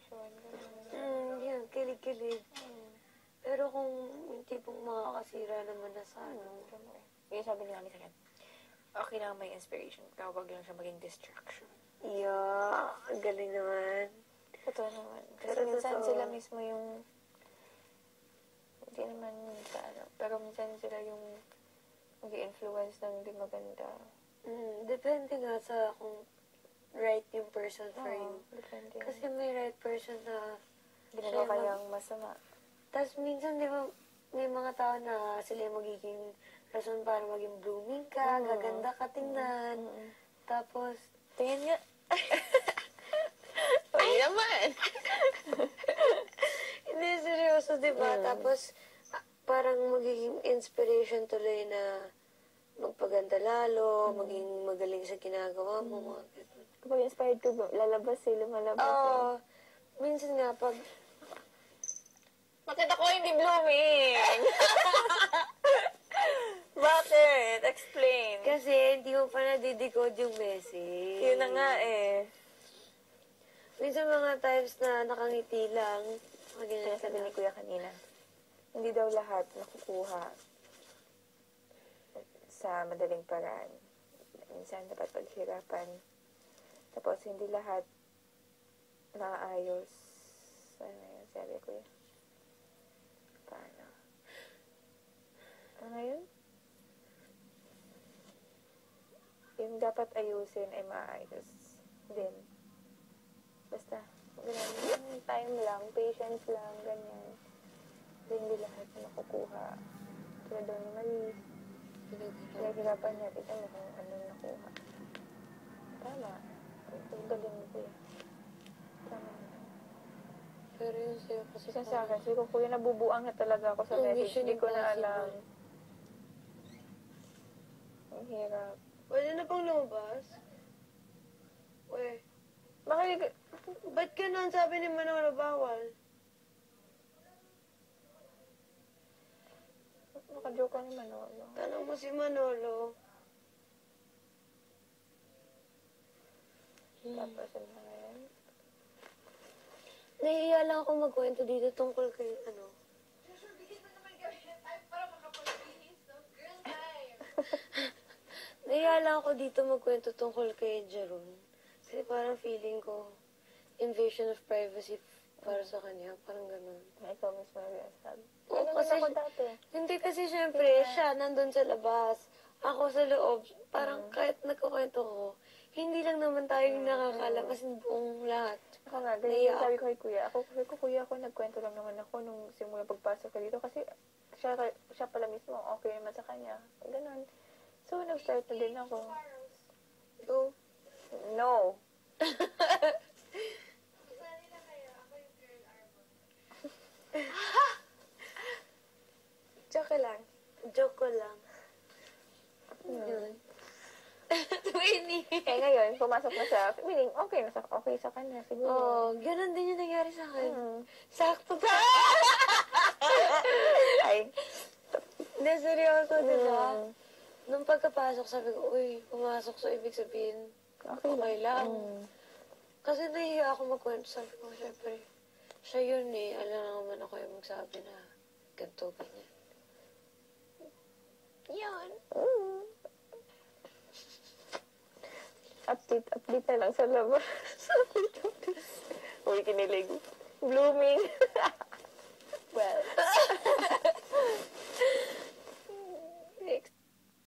attraction, gano'n. Yan, kilig-kilig. Pero kung yung tipong makakasira naman na sa ano. Kaya sabi ni Mami sa akin, okay lang may inspiration ka, huwag lang siya maging distraction. Yeah, ang galing naman. Totoo naman. Kasi Pero minsan totoo. sila mismo yung, hindi naman sa ano, pero minsan sila yung mag-influence ng hindi maganda. Depende nga sa kung right yung person for you. Depende. Kasi may right person na ginagawa kayang masama. Tapos minsan, di ba, may mga tao na sila yung magiging rason para maging blooming ka, gaganda ka tingnan. Tapos, tingin nga. Ay naman! Hindi, seryoso, di ba? Tapos, parang magiging inspiration tuloy na magpaganda lalo, maging magaling sa ginagawa mo, mga ganun. Kapag inspired ka, lalabas lumalabas. Oo. Minsan nga, pag bakit ako hindi blooming? Bakit? Explain. kasi hindi mo pa nadidecode yung message. Yun na nga eh. Minsan mga times na nakangiti lang, Kaya sabi ni Kuya kanina, hindi daw lahat nakukuha sa madaling paraan. Minsan dapat paghirapan. Tapos hindi lahat naaayos. Ano yun, sabi Kuya? Paano? Ano yun? Yung dapat ayusin ay maayos din. Basta, ganyan. Time lang, patience lang, ganyan. Hindi lahat na makukuha. Kaya daw ni Marie, pinaghirapan niya, tignan mo kung anong nakuha. Tama. Ang galing mo, Kuya. Tama. Pero yun sa'yo kasi Isa sa akin, sabi ko, Kuya, nabubuang na talaga ako sa message. Hindi ko na alam. Ang hirap. Pwede na pang lumabas? Uy. Bakit? Ba't ganun sabi ni Manolo bawal? Nakajoke ka ni Manolo. Tanong mo si Manolo. Tapos, ano na ngayon? Nahihiya lang ako magkwento dito tungkol kay ano. Nahihiya lang ako dito magkwento tungkol kay Jeron. Kasi parang feeling ko, invasion of privacy para sa kanya. Parang ganun. Ikaw mismo yung sabi. Oo, Ganun kasi, ako dati. hindi kasi syempre, siya nandun sa labas. Ako sa loob. Parang kahit nagkukwento ko, hindi lang naman tayo yung nakakalam kasi buong lahat. Ako nga, ganyan yung sabi ko kay Kuya. Kuya, ako nagkwento lang naman ako nung simula pagpasok ko dito kasi siya pala mismo, okay naman sa kanya. Ganun. So, nag-start na din ako. Go. No. Joke lang. Joke ko lang. Yun. Twinnie. Eh ngayon, pumasok na siya. Meaning, okay sa kanya. Siguro. Oo, ganun din yung nangyari sa akin. Sakto pa. Ay. Hindi, seryoso, diba? Nung pagkapasok, sabi ko, uy, pumasok, so ibig sabihin, okay lang. Kasi nahihiya ako magkwento. Sabi ko, syempre, siya yun eh. Alam naman ako yung magsabi na ganito, ganyan. Yun. Update na lang sa labas. Uy, kinilig. Blooming.